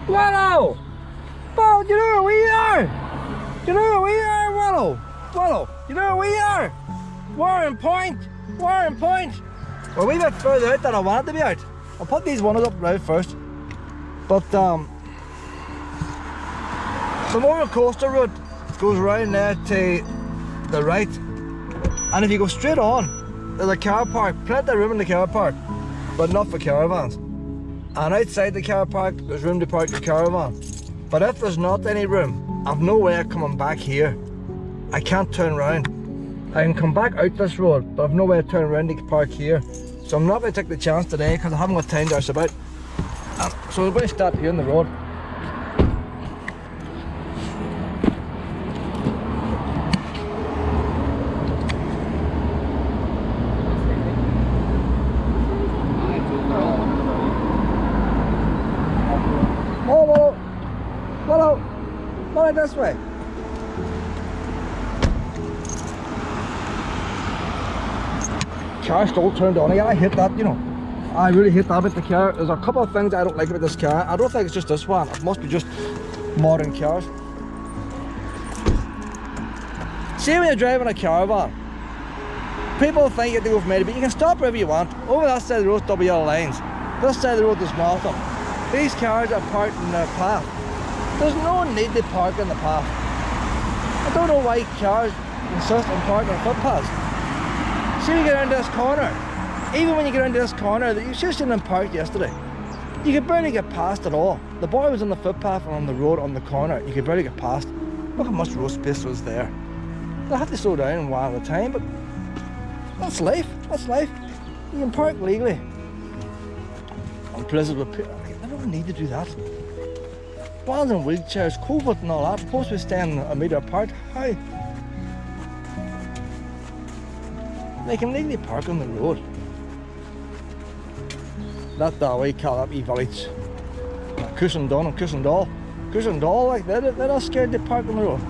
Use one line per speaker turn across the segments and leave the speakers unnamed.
Willow! Paul, do you know where we are? Do you know where we are, Willow? Willow, do you know where we are? Warrenpoint! Warrenpoint! We're a wee bit further out than I wanted to be out. I'll put these windows up right first. But the roller coaster route goes right there to the right. And if you go straight on, there's a car park, plenty of room in the car park, but not for caravans. And outside the car park, there's room to park your caravan. But if there's not any room, I've no way of coming back here. I can't turn around. I can come back out this road, but I've no way of turning around to park here. So I'm not going to take the chance today because I haven't got time to rush about. So we're going to start here on the road. Oh, Willow, Willow, this way. Car still turned on again. I hate that, you know. I really hate that about the car. There's a couple of things I don't like about this car. I don't think it's just this one. It must be just modern cars. See, when you're driving a caravan, people think you have to go from A to B. You can stop wherever you want. Over that side of the road, double yellow lines. This side of the road, there's nothing. These cars are parked in the path. There's no need to park in the path. I don't know why cars insist on parking on footpaths. See, when you get around this corner, even when you get around this corner, you should have seen them parked yesterday. You could barely get past at all. The boy was on the footpath and on the road on the corner. You could barely get past. Look how much road space was there. They have to slow down one at a time, but that's life. That's life. You can park legally on places with people. They don't need to do that. Vans and wheelchairs, COVID and all that, supposed to be staying a metre apart. How? They can legally park on the road. That we call that wee village. Cushendon and Cushendall. Cushendall, like they're not scared to park on the road.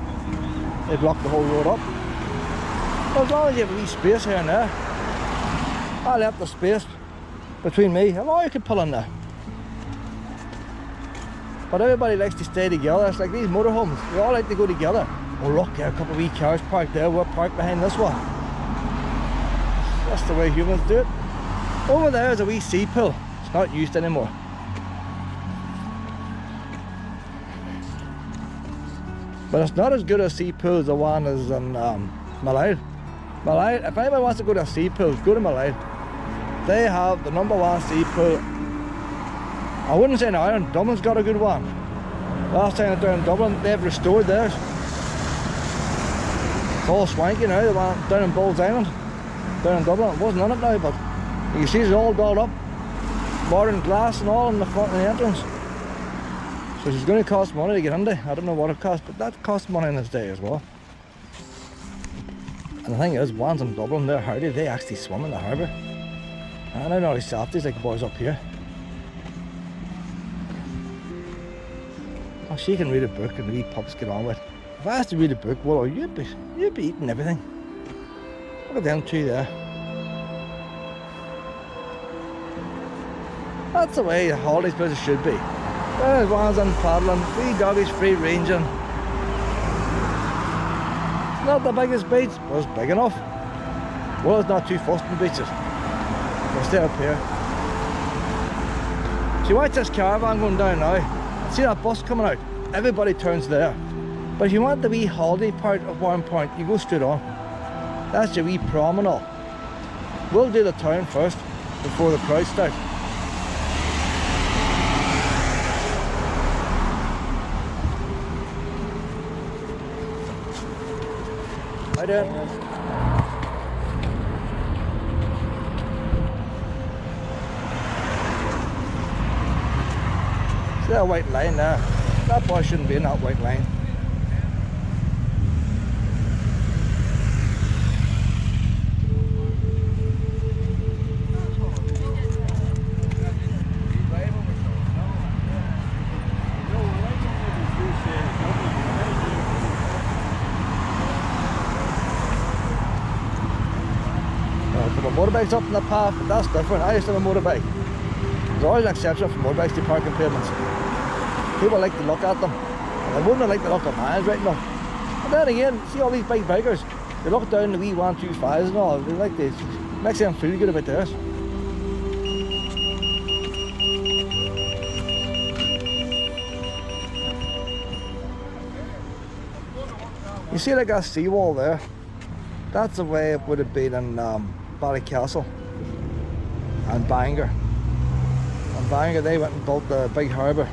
They block the whole road up. But as long as you have a wee space here and there, I left the space between me. I know you could pull in there. But everybody likes to stay together. It's like these motorhomes, they all like to go together. Oh look, yeah, a couple of wee cars parked there, we're parked behind this one. That's the way humans do it. Over there is a wee sea pool. It's not used anymore. But it's not as good a sea pool as the one as in Malay. Malay, if anybody wants to go to a sea pool, go to Malay. They have the #1 sea pool. I wouldn't say in Ireland, Dublin's got a good one. Last time I was down in Dublin, they've restored theirs. It's all swanky now, the one down in Bulls Island. Down in Dublin, it wasn't on it now, but you can see it's all dolled up. Modern glass and all in the front of the entrance. So it's going to cost money to get into. I don't know what it costs, but that costs money in this day as well. And the thing is, ones in Dublin, they're hardy, they actually swim in the harbour. And they're not as softies like boys up here. Oh, she can read a book and the wee pups get on with it. If I asked to read a book, well, you'd be eating everything. Look at them two there. That's the way the holidays places should be. There's ones on paddling, wee doggies free ranging. It's not the biggest beach, but it's big enough. Well, it's not too fussed in beaches. We'll stay up here. See, watch this caravan going down now. See that bus coming out? Everybody turns there. But if you want the wee holiday part of Warrenpoint, you go straight on. That's your wee promenade. We'll do the town first before the crowd start. Hi there. See that white line there? That boy shouldn't be in that white line. Motorbikes up in the path, but that's different. I used to have a motorbike. There's always an exception for motorbikes to park in pavements. People like to look at them. And I wouldn't like to look at mine right now. But then again, see all these big bikers, they look down the wee 125s and all, they like this. Makes them feel good about theirs. You see like that seawall there? That's the way it would have been in Ballycastle and Bangor. In Bangor they went and built the big harbour.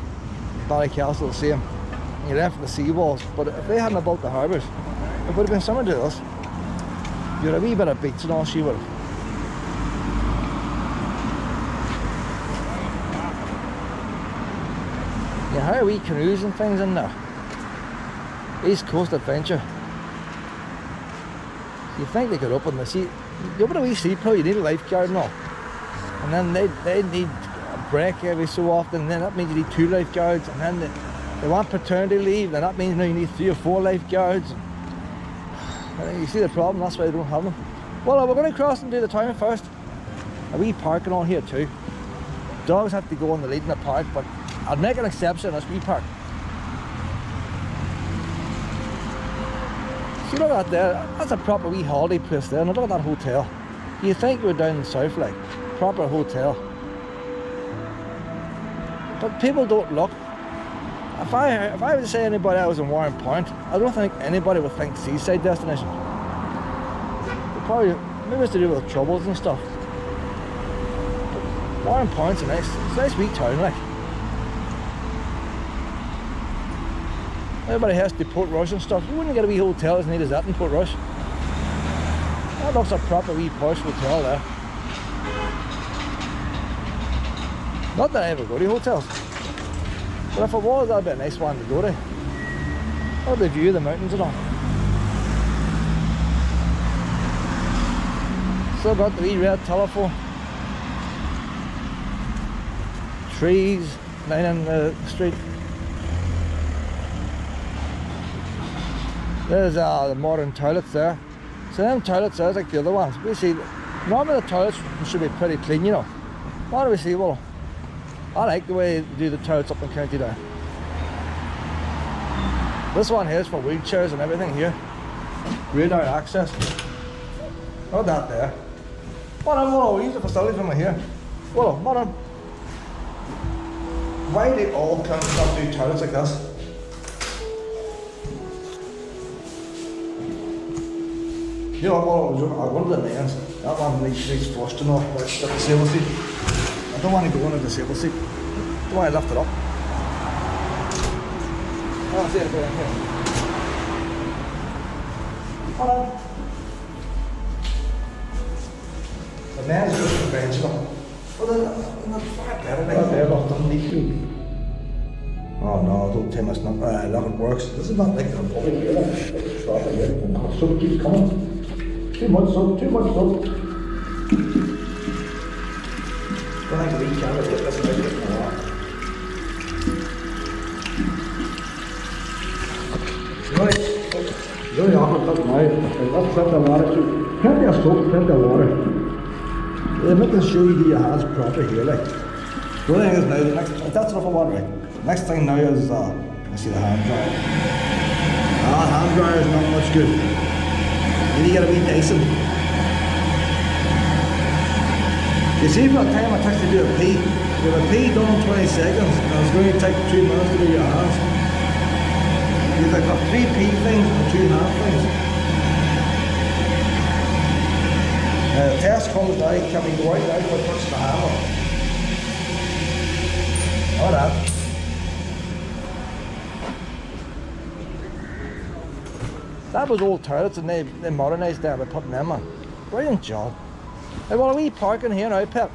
Ballycastle the same. And you left the seawalls, but if they hadn't built the harbours, it would have been similar to this. You had a wee bit of beach and all she would have. You hire wee canoes and things in there. East Coast Adventure. You think they could open the sea? You open a wee sea pool, you need a lifeguard and all. And then they need a break every so often, and then that means you need 2 lifeguards, and then they want paternity leave, and that means now you need 3 or 4 lifeguards. And you see the problem, that's why they don't have them. Well, we're going to cross into the town first. A wee parking on here too. Dogs have to go on the lead in the park, but I'd make an exception on this wee park. See, look at that there, that's a proper wee holiday place there. Now look at that hotel. You think you were down in the south, like, proper hotel. But people don't look. If I were to say anybody else in Warrenpoint, I don't think anybody would think seaside destination. They probably, maybe it's to do with troubles and stuff. Warrenpoint's a nice wee town, like. Everybody has to Port Rush and stuff. You wouldn't get a wee hotel as neat as that in Port Rush. That looks a proper wee posh hotel there. Not that I ever go to hotels, but if it was, that'd be a nice one to go to. Or the view of the mountains and all. Still got the wee red telephone. Trees lining the street. There's the modern toilets there. So them toilets there is like the other ones. We see, normally the toilets should be pretty clean, you know. What do we see? Well, I like the way they do the toilets up in County Down. This one here is for wheelchairs and everything here. Radar access. Look at that there. What we use the facility from here. Well, modern. Why do they all come up do toilets like this? You know what, one of the lanes, that one needs flushed and all, the disabled seat. I don't want to go on a disabled seat. I don't want to lift it up. Oh, see it there, here. Hold on. The man's just conventional. Well, they're far better. They're not done neatly. Oh no, don't tell me it's not, nothing works. This is not like a public here. Stop it here. The soap keeps coming. Too much soap, too much soap. Don't like to eat camera, that's a bit more. Really awkward stuff now. That's plenty of water too. Plenty of soap, plenty of water. They're making sure you get your hands proper here, like. The only thing is now, the next, that's enough of water, right? Next thing now is, let's see the hand dryer. Hand dryer is not much good. You need to get a wee Dyson. You see, for the time it takes to do a pee, you have a pee done in 20 seconds, and it's going to take 2 minutes to do your hands. You've got 3 pee things and 2 hand things. The test comes now, can we go out now for touch the handle? All that. That was old toilets and they modernised them by putting them on. Brilliant job. Hey, well, are we parking here now, Pep?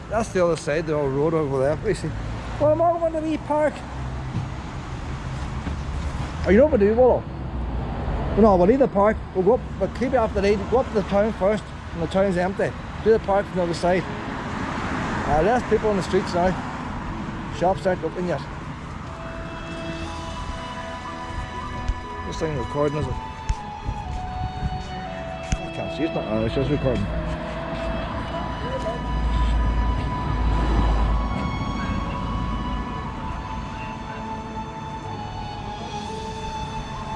That's the other side, the old road over there. We see. Well, I'm all going to park. Are you know what we do, Willow? Well, no, we'll leave the park. We'll go up, we'll keep it off the lead. Go up to the town first, and the town's empty. Do the park from the other side. Less people on the streets now. Shops aren't open yet. This thing recording, is it? I can't see it now. It's just recording.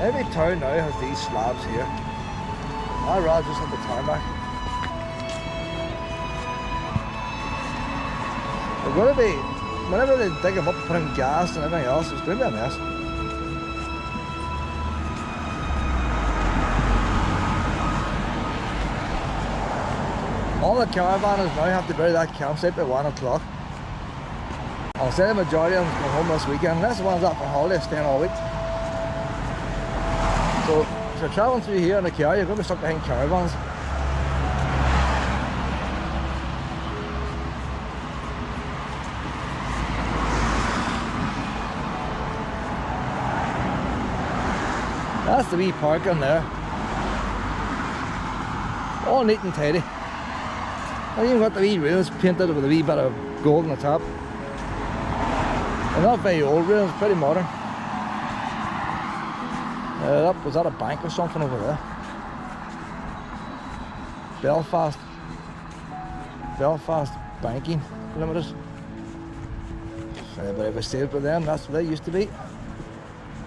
Every town now has these slabs here. I'd rather just have the tarmac. They're going to be, whenever they dig them up, put in gas and everything else, it's going to be a mess. All the caravanners now have to be at that campsite by 1 o'clock. I'll say the majority of them come home this weekend, unless the ones out for holiday staying all week. So if you're travelling through here in a car, you're going to be stuck behind caravans. That's the wee parking there. All neat and tidy. I've even got the wee rails painted with a wee bit of gold on the top. They're not very old rails, pretty modern. Was that a bank or something over there? Belfast Banking Limited. If anybody ever stayed with them, that's what they used to be.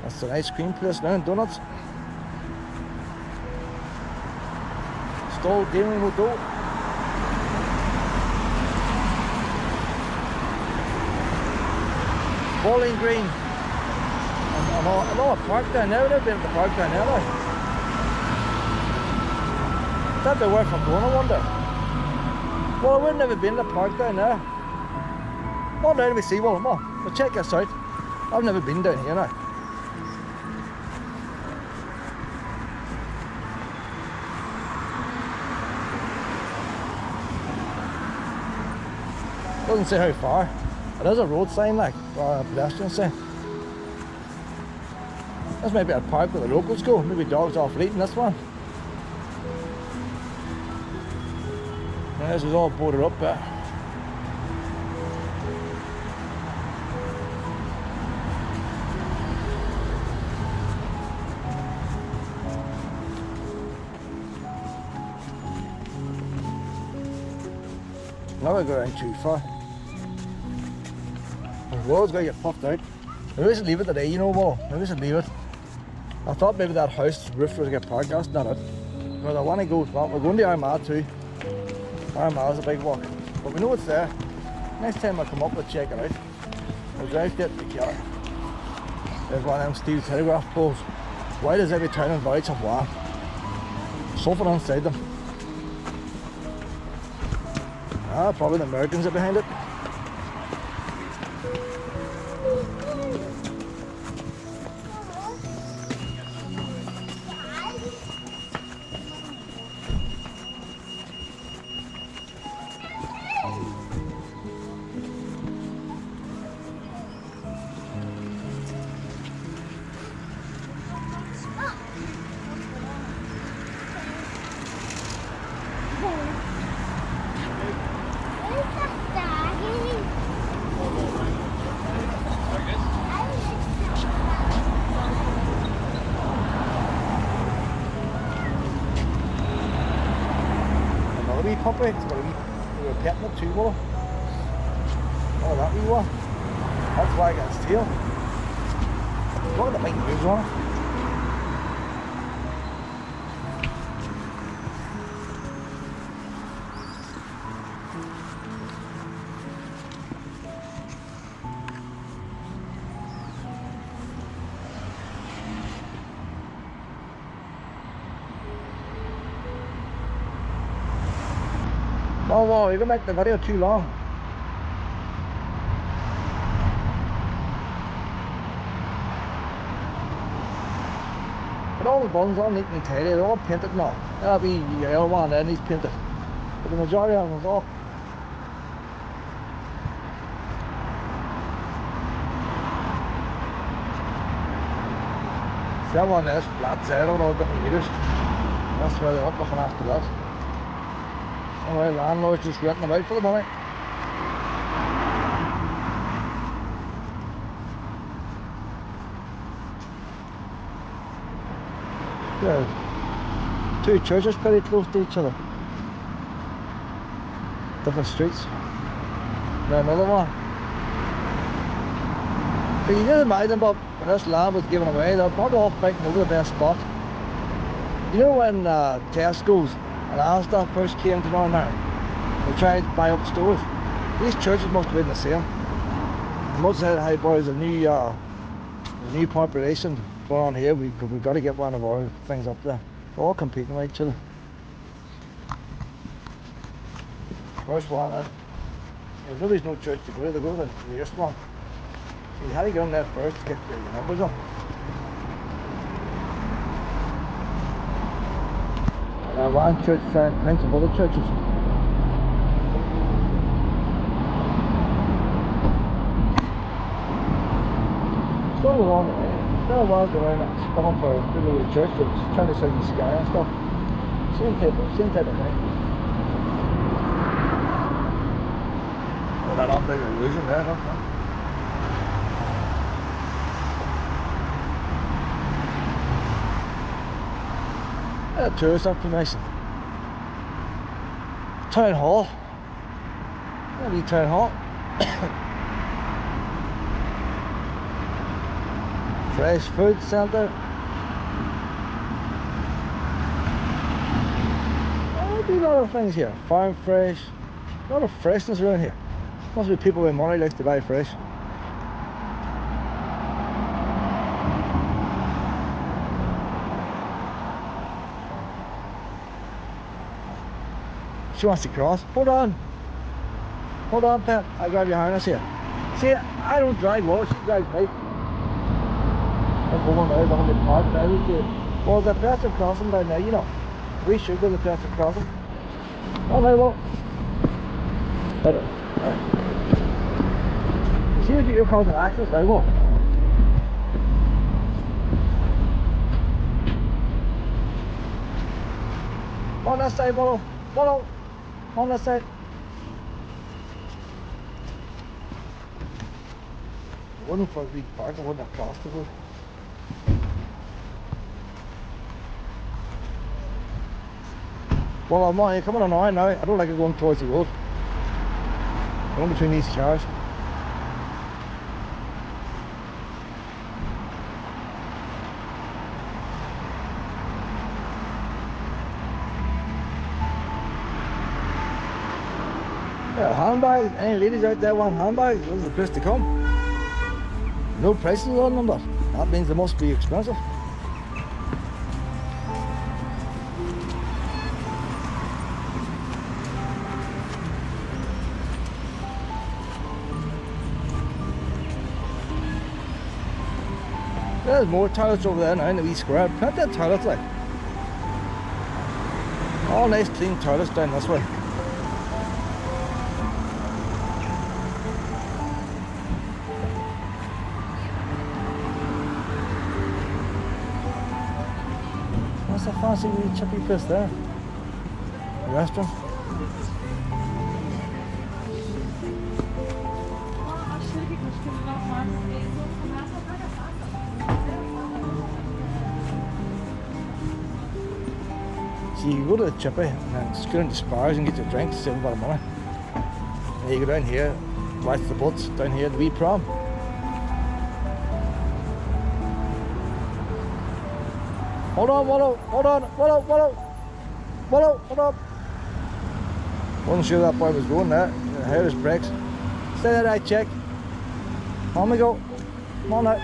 That's an ice cream place now, and donuts. Stall Gaming Hotel. Bowling Green. I'm all a park down there. I've never been at the park down there. Like. That'd be worth going, I wonder. Well, we've never been to the park down there. Well, now let me see. Well, check this out. I've never been down here now. Doesn't say how far. It is a road sign, like, or a pedestrian sign. This might be a park where the locals go. Maybe dogs off eating this one. Yeah, this is all boarded up there. Never go around too far. The road's going to get puffed out. Maybe we should leave it today, you know, Wall. Maybe we should leave it. I thought maybe that house roof was going to get parked. That's not it. Because I want to go, well, we're going to Armagh too. Armagh's a big walk. But we know it's there. Next time I come up, we'll check it out. We'll drive straight to the car. There's one of them steel telegraph poles. Why does every town and village have one? Something inside them. Ah, probably the Americans are behind it. Puppy, it's got a wee petting it too, well. Oh, that wee one. That's why I got its tail. Look at the big moves on it. Oh wow, you're going to make the video too long. But all the buns are neat and tidy, they're all painted now. That'll be the yellow one there, and he's painted. But the majority of them is all. That one there's flat zero, all different meters. That's where they're up looking after that. Alright, landlord's just renting them out for the money. Yeah, two churches pretty close to each other. Different streets. Then another one. But you can imagine, but and this land was given away. They're probably all fighting over the best spot. You know when Tesco's and Austell first came to Northern Ireland, they tried to buy up stores. These churches must have been the same. They must have said, hey boys, a new population going on here, we've got to get one of our things up there. They're all competing with each other. First one, there's nobody's no church to go to, they go to the nearest one. So you had to get on there first to get your numbers up. One church thanks of other churches. Still along around spelling for a good little church that's trying to see the sky and stuff. Same type of thing. Well, that up big illusion there, huh? Tourist information. Town hall. Maybe town hall. Fresh food centre. Oh, there'll be a lot of things here. Farm fresh. A lot of freshness around here. Must be people with money like to buy fresh. She wants to cross. Hold on, Pet. I'll grab your harness here. See, I don't drive well, she drives me. I'm going now, I'm in the park now. Well, the pedestrian crossing down there, you know. We should go to the pedestrian crossing. Oh, no, well. See what you're causing access now, what? On that side, Bolo. On that side. It wasn't for a big park, I wouldn't have crossed the road. Well, I'm not coming on now. I don't like it going towards the road. Going between these cars. Yeah, handbags. Any ladies out there want handbags? This is the place to come. No prices on them, but that means they must be expensive. There's more toilets over there now in the wee square. Plenty of toilets like. All nice clean toilets down this way. That's a fancy wee chippy place there. A restaurant. So you go to the chippy and then scoot into Spars and get your drinks, save a bit of money. And you go down here, watch the boats, down here the wee prom. Hold on, Wallow, hold on. Wasn't sure that boy was going there. I heard his brakes. Stay there, I check. On we go. Come on now.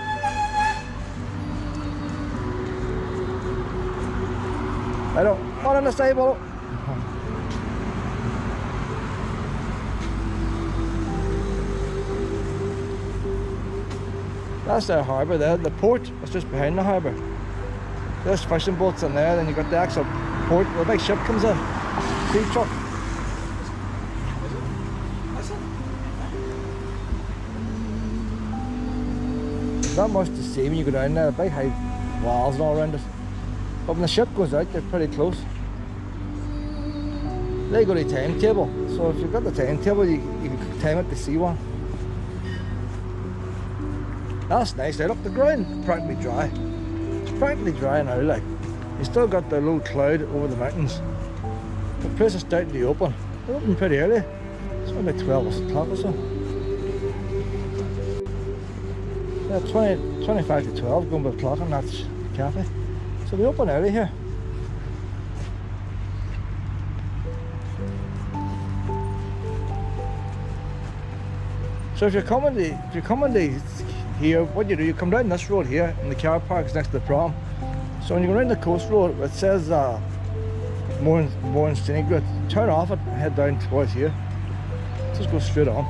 I don't. Not on the side, Wallow. That's the harbour there. The port is just behind the harbour. There's fishing boats in there, then you've got the actual port where the big ship comes in. Sea truck. There's not much to see when you go down there, big high walls and all around it. But when the ship goes out, they're pretty close. They got a timetable, so if you've got the timetable, you can time it to see one. That's nice. Now look, the ground practically dry. It's practically dry now, like. You still got the low cloud over the mountains. The place is starting to open. They open pretty early. It's about 12 o'clock or so. 25 to 12, going by the clock, and that's the cafe. So we open early here. So if you're coming to here, what you do, you come down this road here, and the car park is next to the prom. So when you go around the coast road, it says more scenic route. Turn off it and head down towards here. Just go straight on.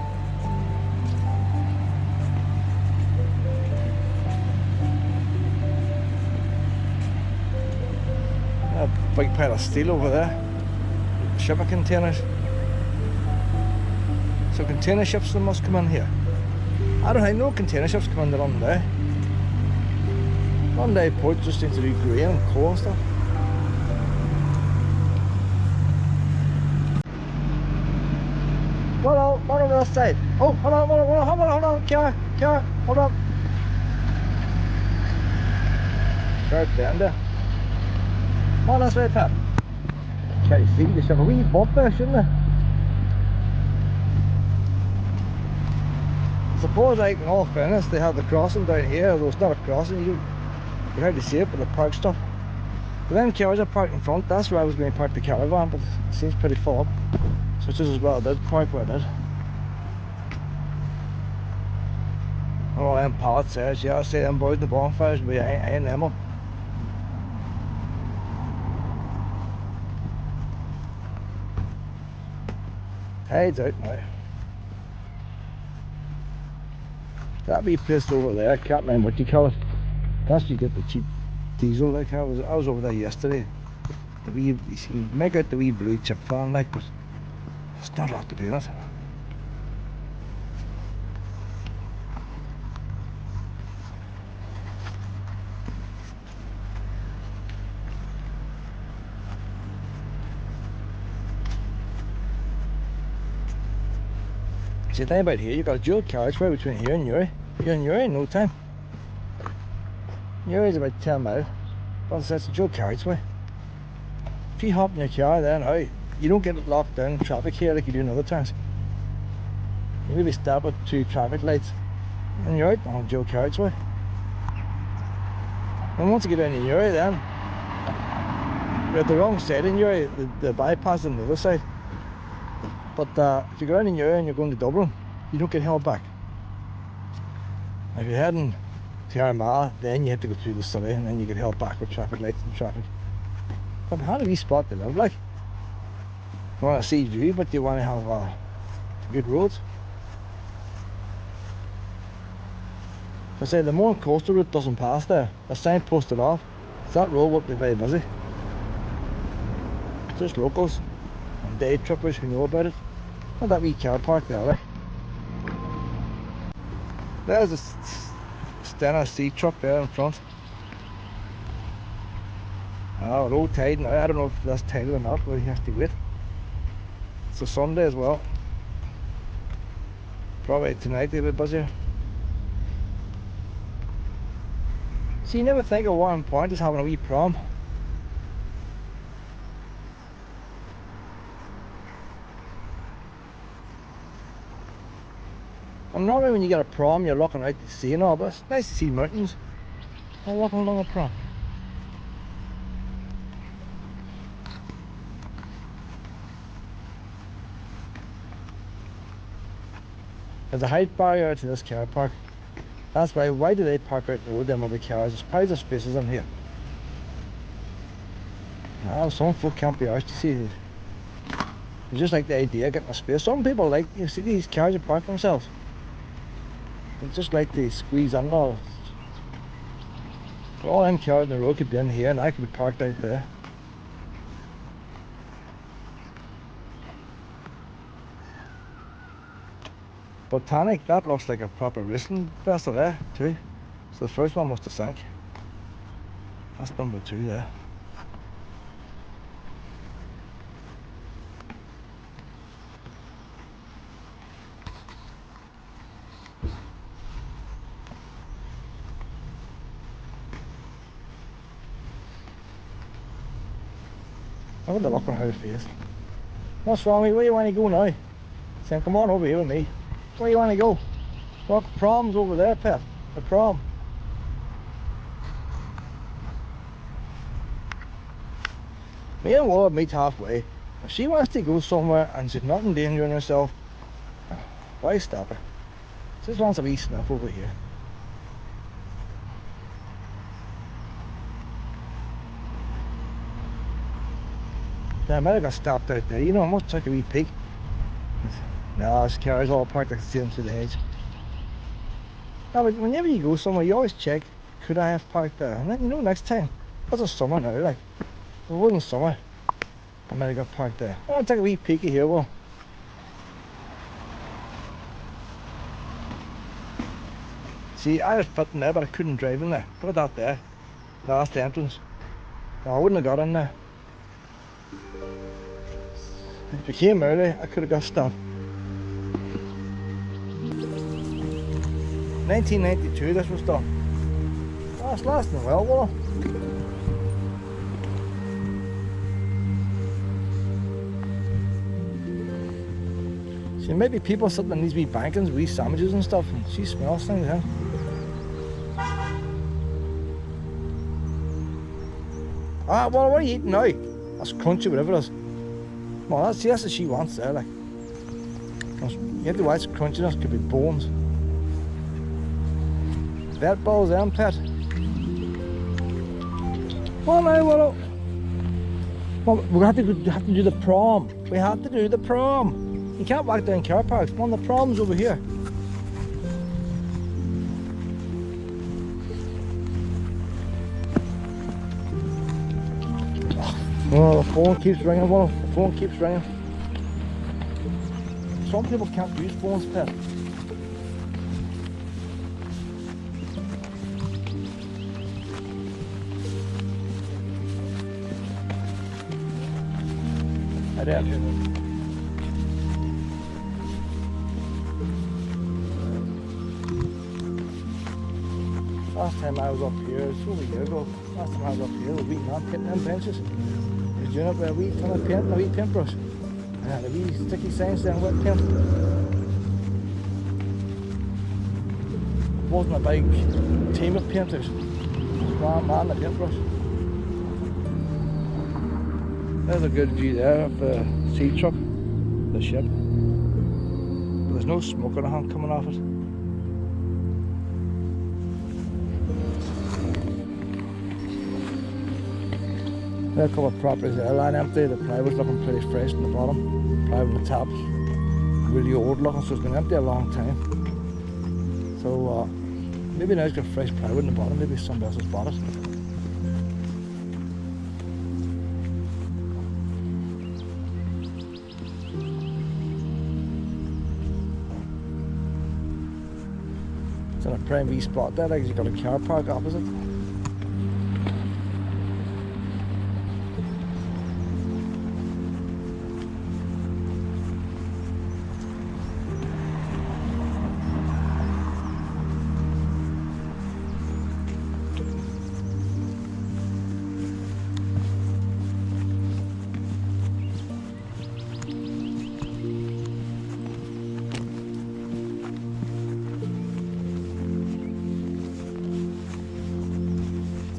A big pile of steel over there. Shipping containers. So container ships, they must come in here. I don't think no container ships come in there on the day. One day port just seems to do grain and coal and stuff. Well, one on the other side. Oh, hold on, car, hold on. Sharp down there. Come on this way, Pat. Can't see, they should have a wee bump there, shouldn't they? I suppose, like, in all fairness, they have the crossing down here, although it's not a crossing, you hardly see it with the park stuff. But then cars are parked in front, that's where I was going to park the caravan, but it seems pretty full up. So it's just as well I did park where I did. All them pallets there, yeah, I say them boys in the bonfires, but I ain't them up. Tide's out now. That wee place over there, I can't remember what you call it. That's where you get the cheap diesel. Like I was over there yesterday. The wee, you can make out the wee blue chip fan, like, but there's not a lot to do in it. See, the thing about here, you've got a dual carriageway between here and Uri. You're in Uri in no time. Uri's about 10 miles, but it's a dual carriageway. If you hop in your car there now, you don't get it locked down in traffic here like you do in other towns. You maybe stop at 2 traffic lights and you're out on a dual carriageway. And once you get down in Uri then, you're at the wrong side in Uri, the bypass on the other side. But if you go down in Uri and you're going to Dublin, you don't get held back. If you're heading to Armagh, then you have to go through the city and then you get held back with traffic lights and traffic. But how do we spot to live like? You want to see view, but you want to have good roads. I say the more coastal route doesn't pass there, the sign posted off, so that road won't be very busy. Just locals and day trippers who know about it. And that wee car park there, like. There's a Stena sea truck there in front. Oh, low tide now. I don't know if that's tided or not, but you have to wait. It's a Sunday as well. Probably tonight they'll be busier. So you never think of Warrenpoint as having a wee prom. And normally when you get a prom, you're looking out to sea and all, but it's nice to see mountains. I'm walking along a prom. There's a height barrier to this car park. That's why do they park out the road, them other cars? There's piles of spaces in here. Now, some folk can't be arsed to see it. They just like the idea of getting a space. Some people like, you see these cars that park themselves. They just like to squeeze in all. All them cars in the road could be in here and I could be parked out there. Botanic, that looks like a proper wrestling vessel there too. So the first one must have sank. That's number 2 there. I want to look on her face. What's wrong with you? Where you want to go now? Saying, come on over here with me. Where you want to go? Look, prom's over there, Pet. The prom. Me and Walla meet halfway. If she wants to go somewhere and she's not endangering herself, why stop her? She just wants a wee snuff over here. Yeah, I might have got stopped out there. You know, I must take a wee peek. No, this car's all parked at the same to the edge. No, but whenever you go somewhere, you always check, could I have parked there? And then, you know, next time, it's a summer now, like, if it wasn't summer, I might have got parked there. I'll take a wee peeky here, well. See, I had fit in there, but I couldn't drive in there. Put that there. No, that's the entrance. No, I wouldn't have got in there. If you came early, I could have got stopped. 1992 this was done. Oh, it's lasting well, well. See, maybe people sitting in these wee bankings, wee sandwiches and stuff, and she smells things, huh? Ah, well, what are you eating now? That's crunchy, whatever it is. Well, that's what she wants there, like. You have to watch crunchiness, could be bones. Vet balls, pet. Well, now, well, we have to do the prom. We have to do the prom. You can't walk down car parks. One of the prom's over here. Oh, the phone keeps ringing, well, the phone keeps ringing. Some people can't use phones, pet. I did. Last time I was up here, it's over a year ago. Last time I was up here, the wee man painting them benches. He was doing it with a wee ton of paint and a wee paintbrush. And had a wee sticky signs there and wet paint. It wasn't a big team of painters. It was one man and a paintbrush. There's a good view there of the sea truck, the ship. But there's no smoke or anything coming off it. There are a couple of properties there lying empty. The plywood's looking pretty fresh in the bottom. Plywood on the top, really old looking, so it's been empty a long time. So maybe now it's got fresh plywood in the bottom, maybe somebody else has bought it. It's in a prime wee spot there, like you've got a car park opposite.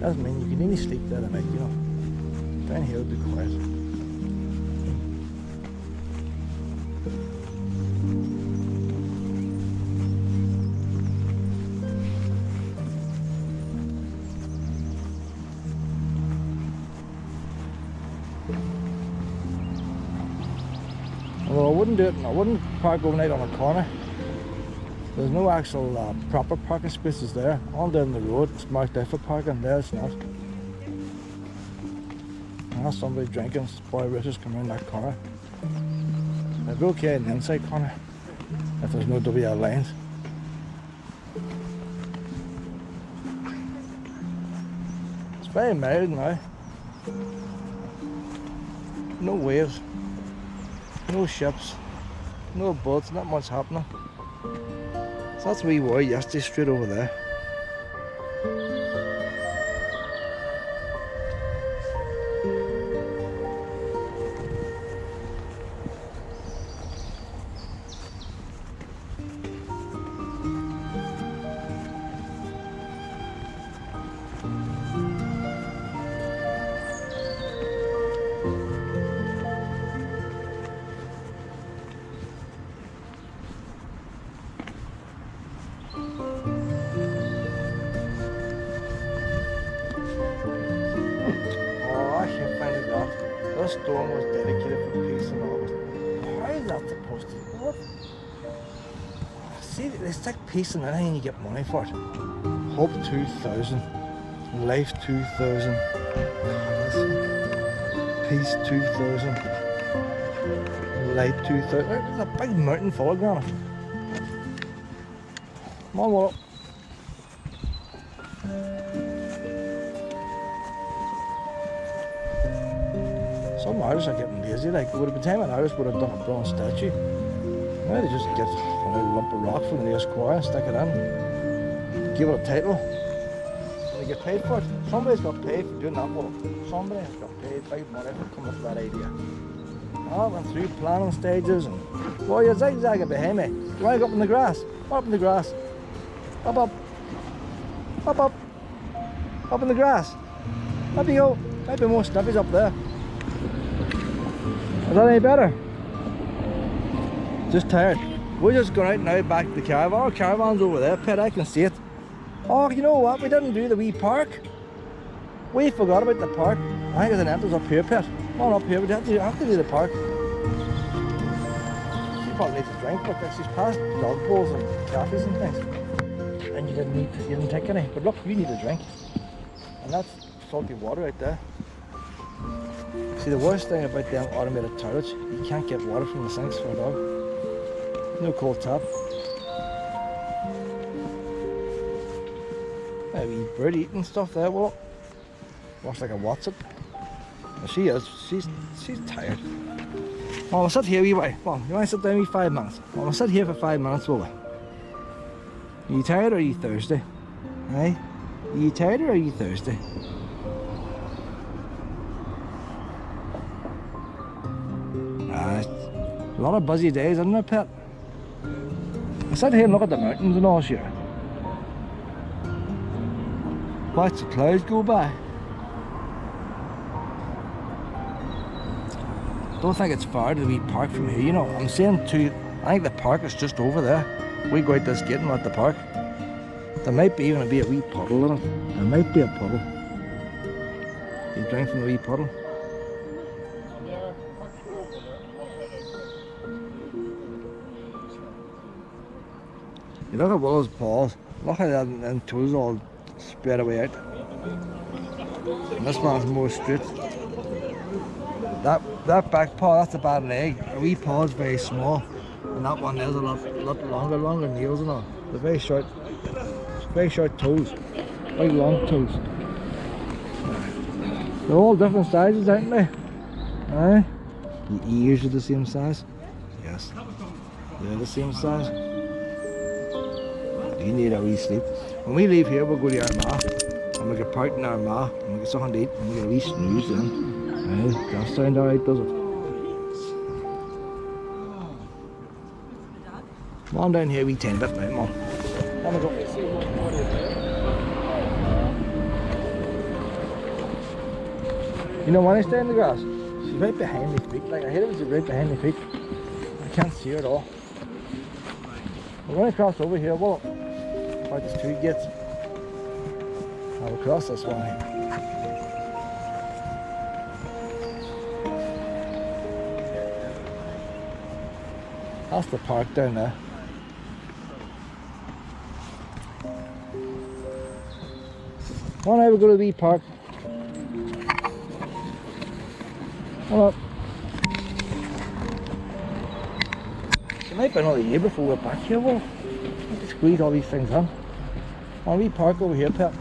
Doesn't mean you can only sleep there at night, you know. Down here it'll be quiet. Well, I wouldn't do it. I wouldn't park overnight on a corner. There's no actual proper parking spaces there. On down the road, it's marked out for parking. There it's not. Now somebody drinking, boy Richards come around that corner. It'd be okay in the inside corner if there's no WL lines. It's very mild now. No waves, no ships, no boats, not much happening. So that's where we were yesterday, straight over there. stone was dedicated for peace and all. How is that supposed to work? See, they stick peace in anything and you get money for it. Hope 2000, Life 2000, Peace 2000, Light 2000. There's a big mountain full of granite. Come on, Wallet. Some artists are getting lazy. Like, would have been time an artist would have done a bronze statue. Now they just get a lump of rock from the nearest quarry and stick it in, give it a title, and they get paid for it. Somebody's got paid for doing that work. Somebody has got paid big money for coming up with that idea. I went through planning stages and, boy, you're zigzagging behind me. You want to go up in the grass? Up in the grass. Up, up. Up, up. Up in the grass. Up you go. Might be more sniffies up there. Is that any better? Just tired. We're just going out now back to the caravan. Our caravan's over there, Pet, I can see it. Oh, you know what? We didn't do the wee park. We forgot about the park. I think there's an entrance up here, Pet. Come on up here, we have to do the park. She probably needs a drink, look, she's past dog poles and cafes and things. And you didn't take any. But look, you need a drink. And that's salty water right there. See, the worst thing about them automated toilets, you can't get water from the sinks for a dog. No cold tap. A wee bird eating stuff there, well, looks like a Watson. Well, she is, she's tired. Well, we'll sit here a wee way. Well, you want to sit down wee 5 minutes? Well, we'll sit here for 5 minutes, will we? Are you tired or are you thirsty? Hey? Are you tired or are you thirsty? A lot of busy days, isn't it, Pet? I sit here and look at the mountains and all, sure. Watch the clouds go by. Don't think it's far to the wee park from here, you know. I'm saying I think the park is just over there. We go out this gate and we're at the park. There might be even be a wee puddle in it. There might be a puddle. You drink from the wee puddle. You look at Willow's paws, look at that and toes all spread away out. And this one's more straight. That back paw, that's a bad leg. A wee paw's very small. And that one is a lot longer nails and all. They're very short toes. Very long toes. They're all different sizes, aren't they? Aye. The ears are the same size? Yes. They're the same size. You need a wee sleep. When we leave here, we'll go to Armagh and we get parked in Armagh and we get something to eat and we get a wee snooze then. Aye, that sound alright, does it? Come on down here, wee 10-bit now, Mum. Come on, go. You know when I stay in the grass? She's right behind my feet. Like, I hate it when she's right behind my feet. I can't see her at all. We're going to cross over here, well, there's two gates. I will cross this one here. That's the park down there. Come on, now we go to the wee park. Come on. It might be another year before we're back here, well. Let's squeeze all these things in. On we park over here, Pet.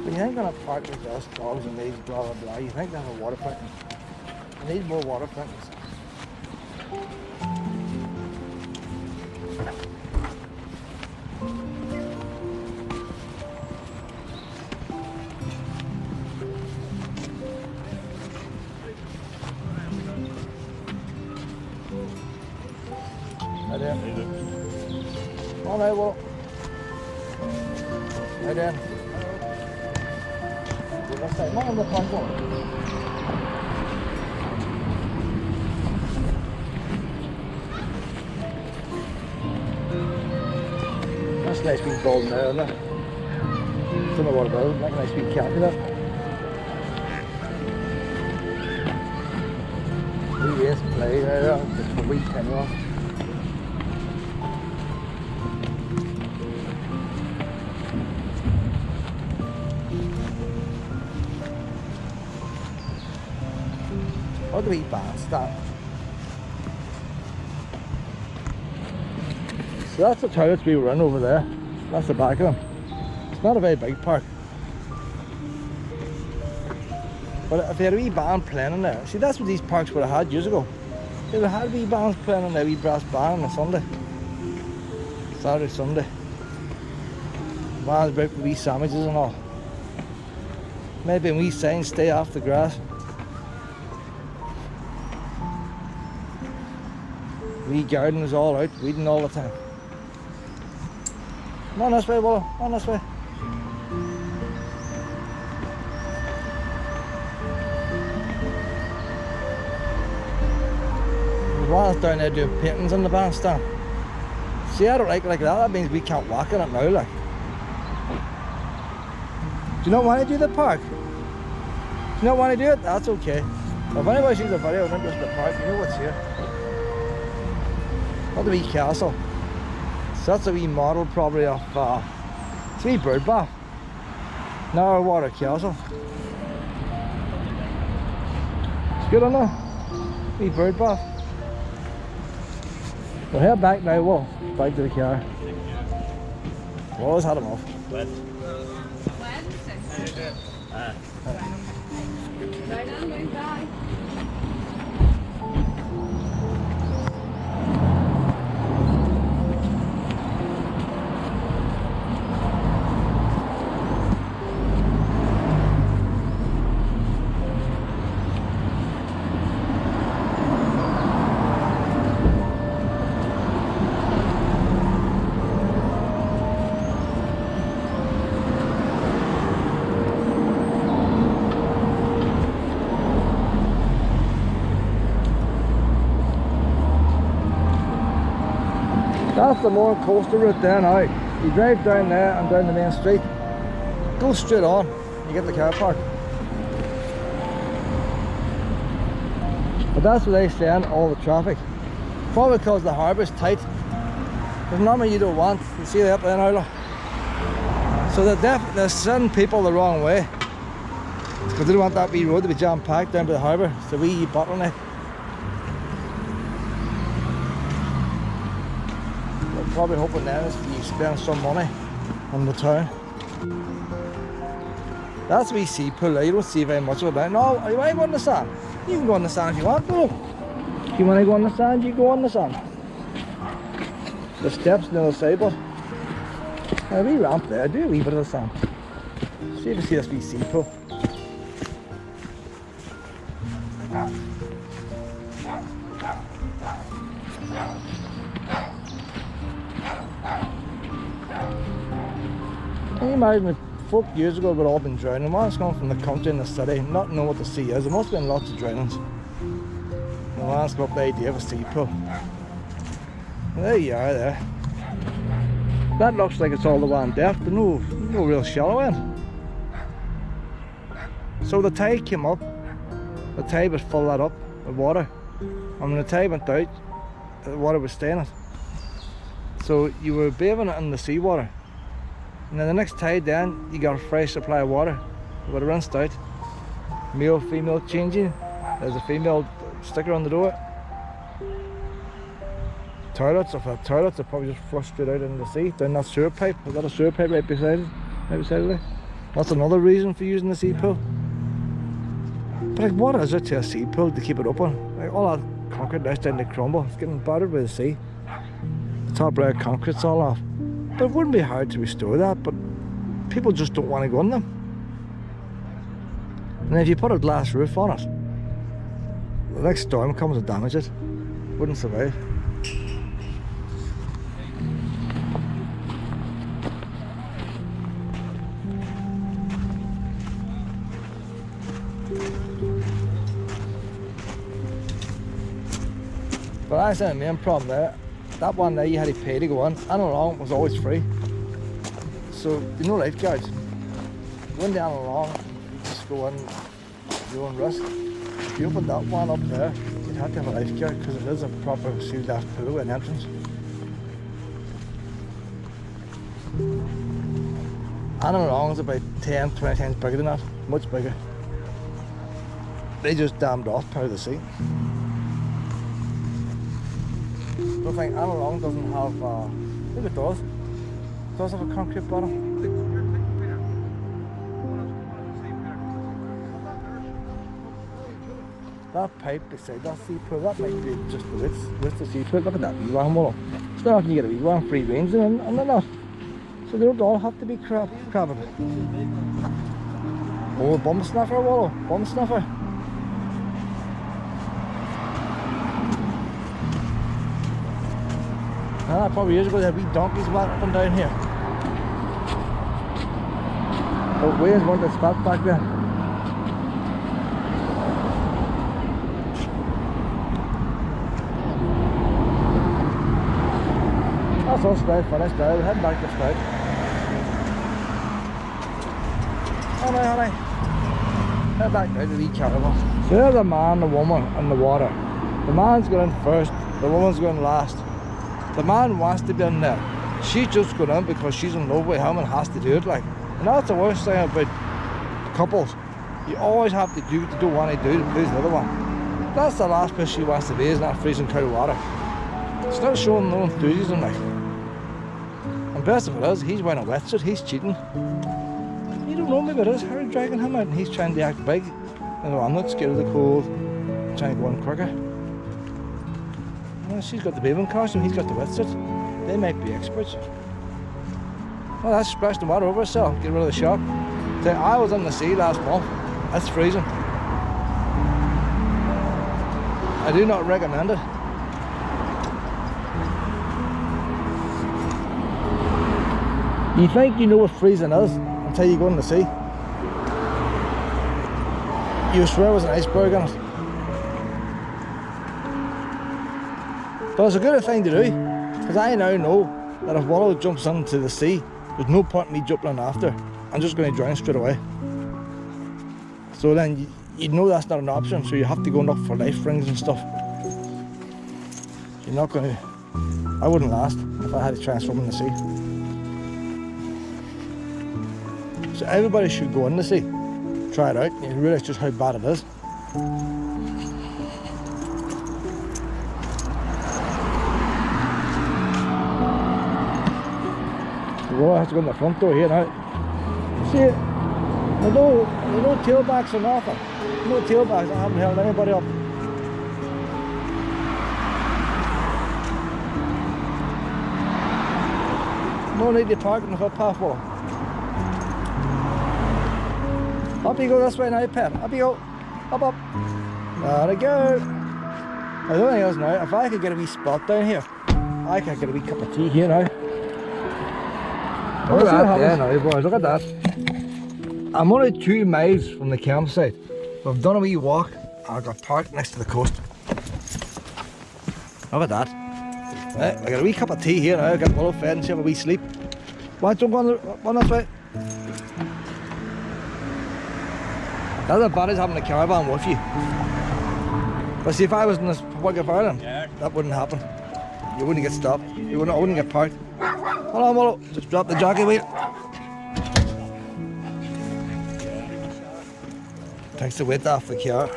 You ain't gonna park with us dogs and these blah blah blah. You think they have a water fountain? They need more water fountains. Right there. All right, well. Right then. Let's say, on the platform. That's a nice big golden there, isn't it? Don't know what about it, like a nice big cat in it. We race play there, just for a wee penny off. What do we bandstand? So that's the toilets we run over there. That's the back of them. It's not a very big park. But if they had a wee band playing in there, see that's what these parks would have had years ago. They would have had wee bands playing in there, wee brass band on a Sunday. Saturday, Sunday. Bands about wee sandwiches and all. Maybe a wee sign, stay off the grass. Wee garden is all out, weeding all the time. Come on this way, Willow, come on this way. There's one down there doing paintings in the bandstand. See, I don't like it like that, that means we can't walk in it now, like. Do you not want to do the park? Do you not want to do it? That's okay. If anyone sees the video and interested in the park, you know what's here. Not the wee castle. So that's a wee model probably of it's a wee bird bath. Narrow water castle. It's good, isn't it? Wee bird bath. We'll head back now, Will. Back to the car. We always had them off.
Wet.
Right on, move back.
That's the more coastal route there now. You drive down there and down the main street, go straight on, you get the car park. But that's what they saying, all the traffic. Probably because the harbour's tight. There's nothing you don't want. You see that there now? So they're sending people the wrong way. Because they don't want that wee road to be jam-packed down by the harbour. It's a wee bottleneck. Probably hoping then is you spend some money on the town. That's a wee sea pool there. You don't see very much of it. No, you want to go on the sand? You can go on the sand if you want to. If you want to go on the sand, you go on the sand. The steps on the other side, but a wee ramp there. Do a wee bit of the sand. See if you see this wee sea pool. Can you imagine if folk years ago would all been drowning? One's coming from the country in the city, not knowing what the sea is. There must have been lots of drownings. And one's got the idea of a sea pool. Well, there you are there. That looks like it's all the one depth, but no real shallow end. So the tide came up, the tide would fill that up with water. And when the tide went out, the water would stay in it. So you were bathing it in the seawater. And then the next tide then, you got a fresh supply of water. It would have rinsed out. Male, female changing. There's a female sticker on the door. Toilets, if I had toilets, they'd probably just flush straight out into the sea. Down that sewer pipe. I've got a sewer pipe right beside it. Right beside it. That's another reason for using the sea pool. But like, what is it to a sea pool to keep it open? Like, all that concrete now starting to crumble. It's getting battered by the sea. The top layer of concrete's all off. But it wouldn't be hard to restore that, but people just don't want to go in them. And if you put a glass roof on it, the next storm comes and damages it. Wouldn't survive. But I said the main problem there, that one there you had to pay to go in, and along was always free. So you know lifeguards. Going down along, just go in your own risk. If you opened that one up there, you'd have to have a lifeguard because it is a proper sealed off pool and entrance. Animal Long is about 10-20 times bigger than that, much bigger. They just dammed off part of the sea. I don't think Animal Long doesn't have, I think it does. It does have a concrete bottom. That pipe beside that sea pool, that might be just the width of the sea pool. Look at that wee one, well. It's not often you get a wee one, free range in and they're not. So they don't all have to be crabbing. Oh, bum snuffer, Wallow, bum snuffer. Ah, probably years ago they had wee donkeys walking up and down here. Oh, where's one that's fat back there? That's all straight for this now, we're heading back to straight. Honey, honey. Head back down to the wee caravan. So there's a man, the woman in the water. The man's going in first, the woman's going last. The man wants to be in there. She's just going in because she's in love with him and has to do it like. And that's the worst thing about couples. You always have to do what you don't want to do to please the other one. That's the last place she wants to be, is in that freezing cold water. It's not showing no enthusiasm like. And best of it is, he's wearing a wetsuit, he's cheating. You don't know, maybe it is her dragging him out and he's trying to act big. You know, I'm not scared of the cold, I'm trying to go on quicker. Well, she's got the bathing costume, he's got the wetsuit. They might be experts. Well, that's splashed the water over herself, get rid of the shock. So I was in the sea last month, that's freezing. I do not recommend it. You think you know what freezing is until you go in the sea. You swear there was an iceberg in it. But it's a good thing to do, because I now know that if Wallow jumps into the sea, there's no point in me jumping in after. I'm just going to drown straight away. So then you know that's not an option, so you have to go and look for life rings and stuff. You're not going to... I wouldn't last if I had to try and swim in the sea. So everybody should go in the sea, try it out, and you realise just how bad it is. Well, I have to go in the front door here now. See, there's no tailbacks or nothing. No tailbacks, I haven't held anybody up. No need to park in the footpath wall. Up you go this way now, Pep. Up you go. Up, up. There we go. The other thing is now, if I could get a wee spot down here, I could get a wee cup of tea here now. Look at that, yeah, now, boys, look at that. I'm only 2 miles from the campsite. I've done a wee walk and I got parked next to the coast. Look at that. Right, I got a wee cup of tea here now, I got Wallow fed and she have a wee sleep. Why don't you go on this way? That's as bad as having a caravan with you. But see, if I was in this Republic of Ireland, that wouldn't happen. You wouldn't get stopped. I wouldn't get parked. Hold on, Wallow. Just drop the jockey wheel. Takes the weight off the car.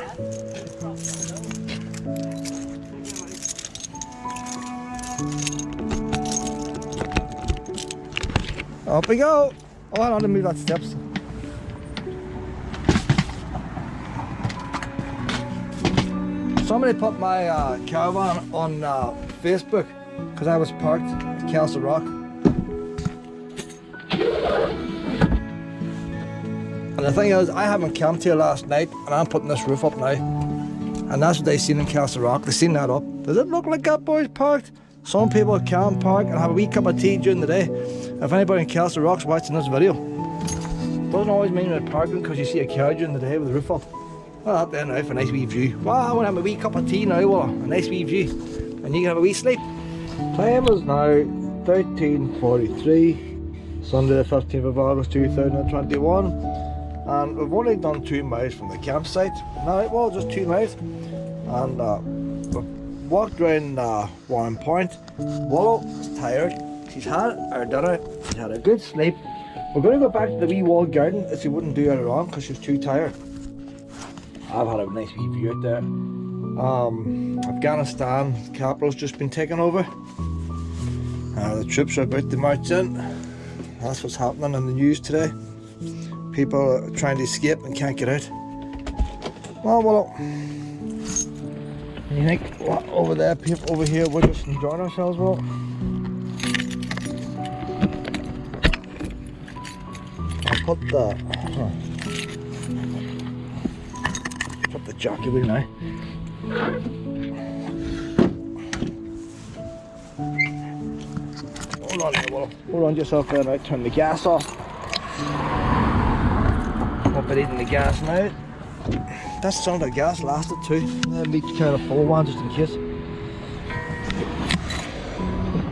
Up we go. Oh, I don't want to move that steps. Somebody put my caravan on Facebook because I was parked at Castle Rock. And the thing is, I haven't camped here last night and I'm putting this roof up now. And that's what they seen in Castle Rock, they seen that up. Does it look like that boy's parked? Some people can park and have a wee cup of tea during the day. If anybody in Castle Rock's watching this video, doesn't always mean you're parking because you see a car during the day with the roof up. Well, up there now for a nice wee view. Wow, I want to have a wee cup of tea now, well, a nice wee view. and you can have a wee sleep. Time is now 13:43, Sunday the 15th of August 2021, and we've only done 2 miles from the campsite. No, well, just 2 miles, and we've walked around Warrenpoint. Willow is tired. She's had her dinner. She's had a good sleep. We're going to go back to the wee walled garden as she wouldn't do earlier on because she's too tired. I've had a nice wee view out there. Afghanistan capital's just been taken over. The troops are about to march in. That's what's happening in the news today. People are trying to escape and can't get out. Well, you think what, over there, people over here, we're just enjoying ourselves, well. I'll put the jockey wheel now. Hold on there, Willow. Hold on to yourself there now. Turn the gas off. Won't be needing the gas now. That's some of the gas lasted too. Let me carry a full one just in case.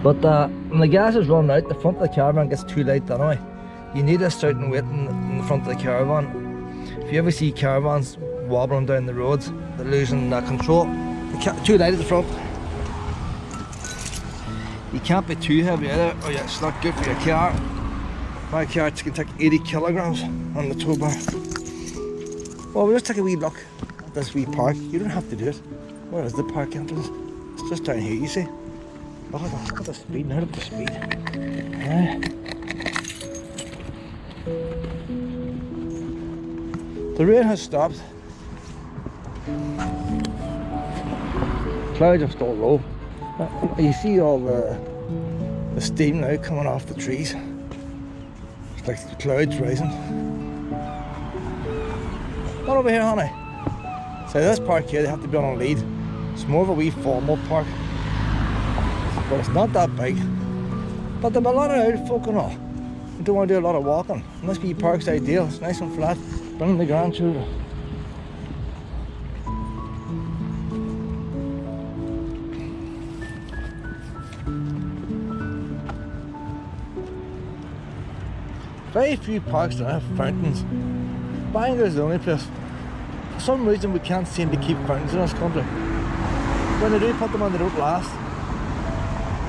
But when the gas is running out, the front of the caravan gets too light anyway. You need a certain weight in the front of the caravan. If you ever see caravans wobbling down the roads, they're losing control. Too light at the front. You can't be too heavy either, or it's not good for your car. My car can take 80 kilograms on the tow bar. Well, we'll just take a wee look at this wee park. You don't have to do it. Where is the park entrance? It's just down here, you see. Look at the speed now, look at the speed. The rain has stopped. Clouds are still low. You see all the steam now coming off the trees. It's like the clouds rising. Not over here, honey. So this park here, they have to be on a lead. It's more of a wee formal park. But it's not that big. But there's a lot of out folk and all. You don't want to do a lot of walking. And this wee park's ideal. It's nice and flat. Bring the grandchildren. Very few parks don't have fountains. Bangor's the only place. For some reason we can't seem to keep fountains in this country. When they do put them on, they don't last.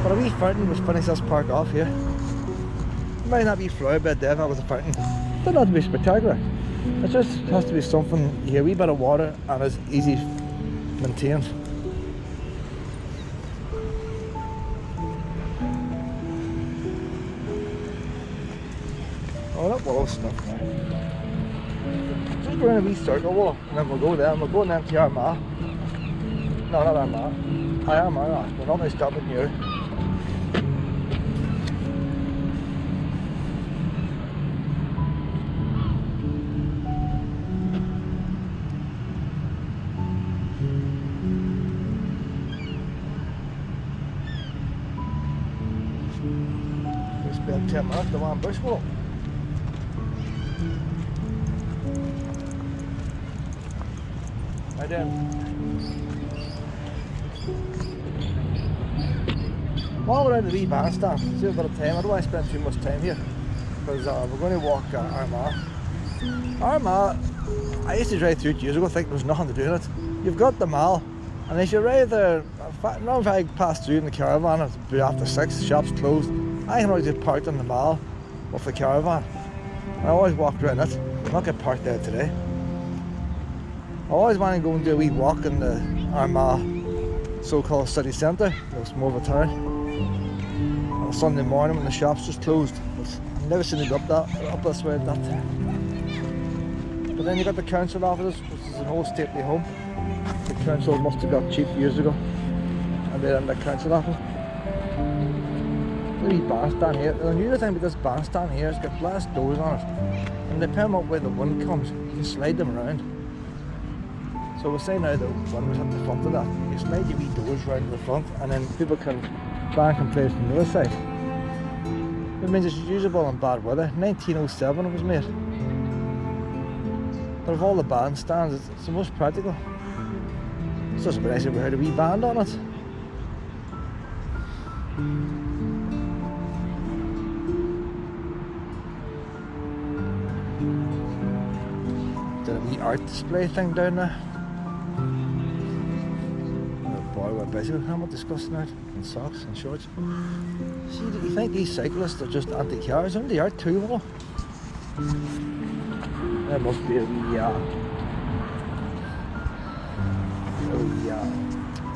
But a wee fountain would finish this park off here. It might not be flower bed there if that was a fountain. It doesn't have to be spectacular. It just has to be something here, a wee bit of water, and it's easy maintained. Oh, that wallow's stuff now. Just go around a wee circle wall, and then we'll go there, and we'll go and empty Armagh. No, not Armagh. Armagh. We're not going to stop it here. We spent 10 minutes to one bush walk. While we're in the wee bandstand, see a bit of time. I don't want to spend too much time here because we're going to walk Armagh. Armagh, I used to drive through it years ago thinking there was nothing to do in it. You've got the mall, and as you arrive there, not if I pass through in the caravan, it'll be after 6, the shop's closed. I can always get parked in the mall with the caravan. I always walk around it. I'm not get parked there today. I always want to go and do a wee walk in the Armagh so-called city centre. It's more of a town. On a Sunday morning when the shop's just closed. I've never seen it up this way at that time. But then you got the council offices, which is an old stately home. The council must have got cheap years ago. And they're in the council office. The wee bandstand here. The unusual thing about this bandstand here is it's got glass doors on it. And depending on where the wind comes, you can slide them around. So we're saying now the one was at the front of that. You slide your wee doors round to the front, and then people can bank and place from the other side. It means it's usable in bad weather. 1907 it was made. But of all the bandstands, it's the most practical. It's just nice if we had a wee band on it. Did a wee art display thing down there. Oh boy, we're busy with helmet discussing out and socks and shorts. See, do you think these cyclists are just anti-cars? Aren't they out too well? There must be a wee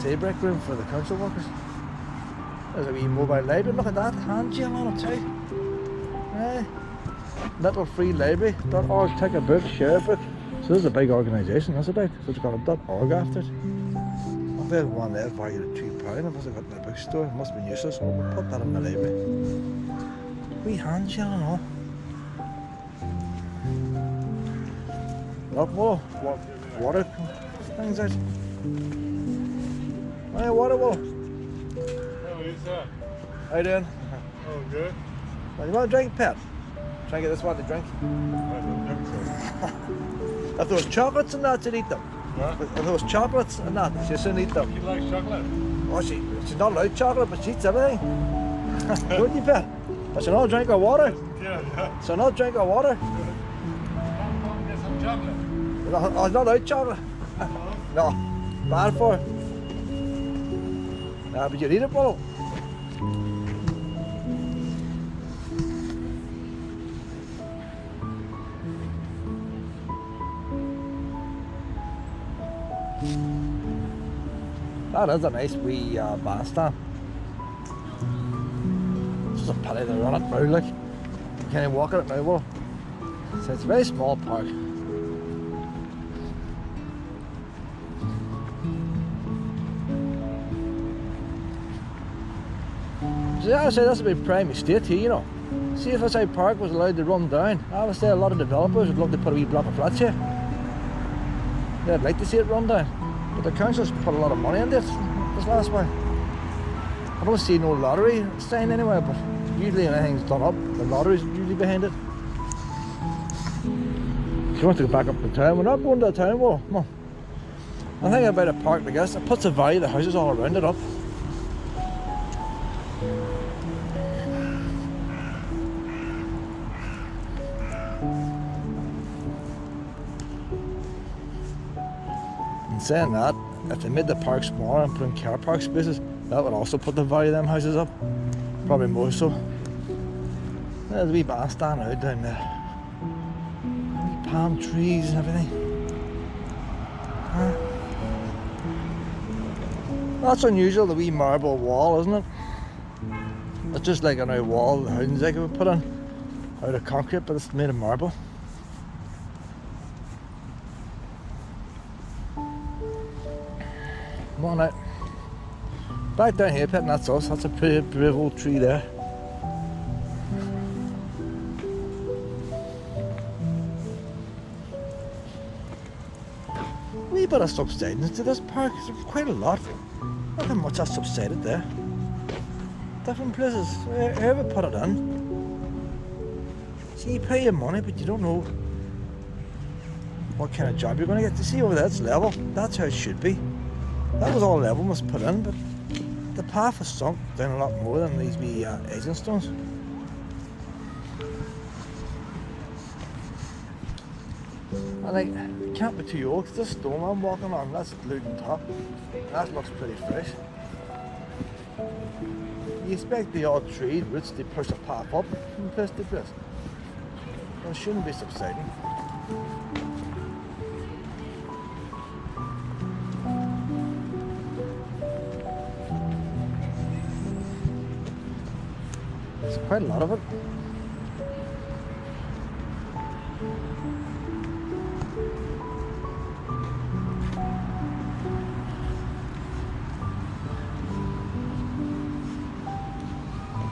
tea break room for the council workers. There's a wee mobile library. Look at that, hand gel on it too. Little free library.org, take a book, share a book. So this is a big organisation, that's about. So it's got a .org after it. I've had one there valued at £2. If I got in the bookstore, it must have been useless. So we'll put that in the library. Wee hand gel and all. Look, what water things out. Hey, water wall.
How is that?
How you doing?
Oh, good.
Well, you want a drink, Pet? Try and get this one to drink.
I don't think so.
If there was chocolates and that, you'd eat them.
What?
If there was chocolates and that, she shouldn't eat them.
You like chocolate?
Oh, she's not allowed chocolate, but she eats everything. Wouldn't you, Pet? But she'll not drink her water.
Yeah.
She'll not drink her water.
Come get some chocolate.
Oh, she's not allowed chocolate. No, bad for her. But you'd eat it, bro. That is a nice wee bandstand. It's just a pity they run it now, like. You can't even walk in it now, well. So it's a very small park. So I would say that's a big prime estate here, you know. See if Outside Park was allowed to run down, I would say a lot of developers would love to put a wee block of flats here. They'd like to see it run down. But the council's put a lot of money into it this last while. I don't see no lottery sign anywhere, but usually when anything's done up, the lottery's usually behind it. She wants to go back up to town. We're not going to the town wall. Come on. I'm thinking about a park like this. It puts the value of the houses all around it up. And saying that, if they made the park smaller and put in car park spaces, that would also put the value of them houses up. Probably more so. There's a wee bandstand out down there. Wee palm trees and everything. Huh? That's unusual, the wee marble wall, isn't it? It's just like an old wall the hounds like would put in out of concrete, but it's made of marble. Come on out. Back down here, Pet, and that's us. That's a pretty brave old tree there. Wee bit of subsidence to this park. It's quite a lot. Not how much that's subsided there. Different places. Whoever put it in. See, you pay your money, but you don't know what kind of job you're going to get. To see over there, it's level. That's how it should be. That was all level was put in, but the path has sunk down a lot more than these wee agent stones. And like, it can't be too old, 'cause this stone I'm walking on, that's glued on top. That looks pretty fresh. You expect the odd tree roots to push the path up from place to place. Well, it shouldn't be subsiding. There's quite a lot of it.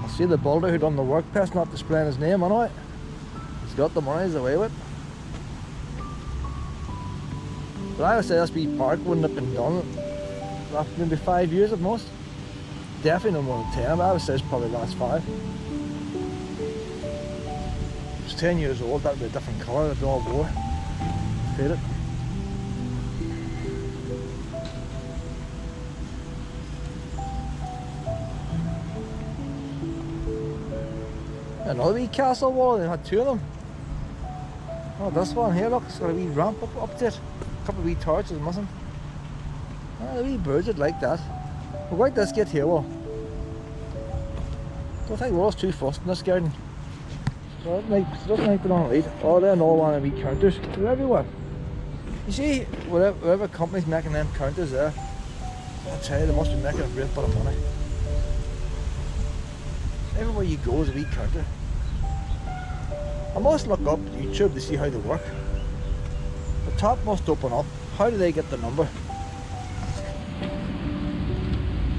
I see the builder who done the work past not displaying his name on it. He's got the money, he's away with it. But I would say this wee park wouldn't have been done after maybe 5 years at most. Definitely no more than 10, but I would say it's probably the last 5. If it's 10 years old, that would be a different colour, it'd be all war. Faded. another wee castle wall, they had two of them. Oh, this one here, look, it's got a wee ramp up to it. A couple of wee torches missing. Oh, the wee birds would like that. We'll wait this gate here, well. Don't think Wall's too fussed in this garden. So it doesn't make it on lead. Oh, they're all one of wee counters. They're everywhere. You see, whatever company's making them counters there, I tell you, they must be making a great bit of money. Everywhere you go is a wee counter. I must look up YouTube to see how they work. The top must open up. How do they get the number?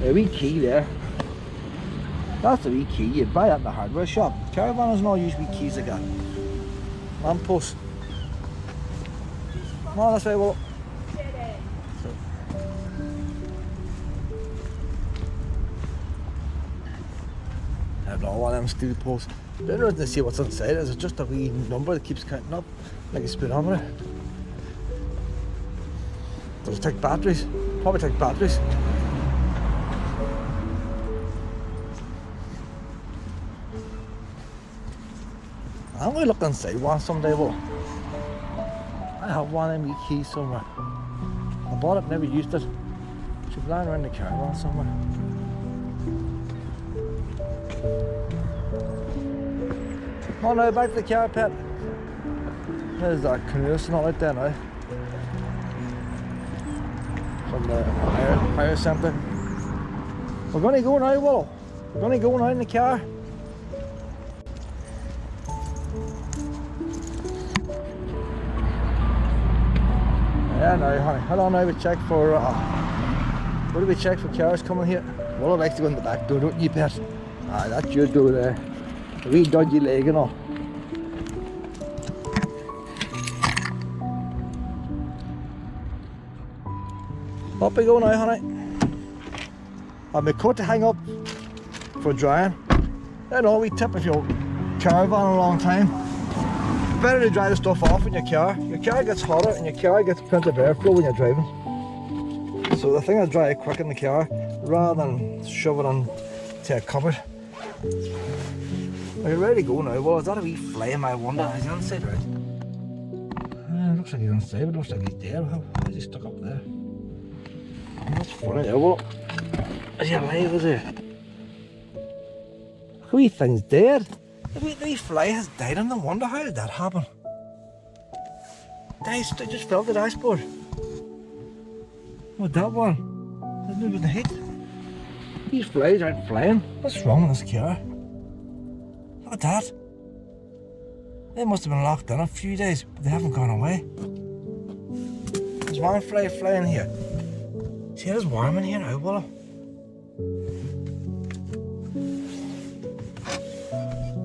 A wee key there. That's a wee key. You'd buy that in the hardware shop. Caravan doesn't all use wee keys like that. Lamppost. Come on, this way, well. I have not one of them steel posts. But I don't know to see what's inside. Is it just a wee number that keeps counting up, like a speedometer? Does it take batteries? Probably take batteries. I'm going to look inside one someday, well. I have one of them wee keys somewhere. I bought it, never used it. Should be lying around the caravan somewhere. Oh no, back to the car pit. There's that canoe sitting out there now. From the hire centre. We're going to go now, Willow. We're going to go now in the car. Yeah, no, honey. Hold on now, we check for, what do we check for cars coming here? Well, I like to go in the back door, don't you, pet? Ah, that's your door there. A wee dodgy leg and all. Up we go now, honey. I've my coat to hang up for drying. You know, we tip if you're caravan a long time. Better to dry the stuff off in your car. Your car gets hotter and your car gets plenty of airflow when you're driving. So the thing is dry it quick in the car rather than shove it onto a cupboard. Are you ready to go now? Well, is that a wee flame? I wonder. Is he inside right? It looks like he's inside, but it looks like he's there. How is he stuck up there? That's funny there. Well, is he alive? Is he? The wee thing's dead. The wee fly has died, and I wonder how did that happen? They just fell to the dashboard. What, that one? Isn't it with the heat? These flies aren't flying. What's wrong with this car? Look at that. They must have been locked in a few days, but they haven't gone away. There's one fly flying here. See, it's warm in here now, Willow.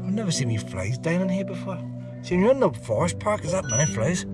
I've never seen me flies down in here before. See, when you're in the forest park, there's that many flies.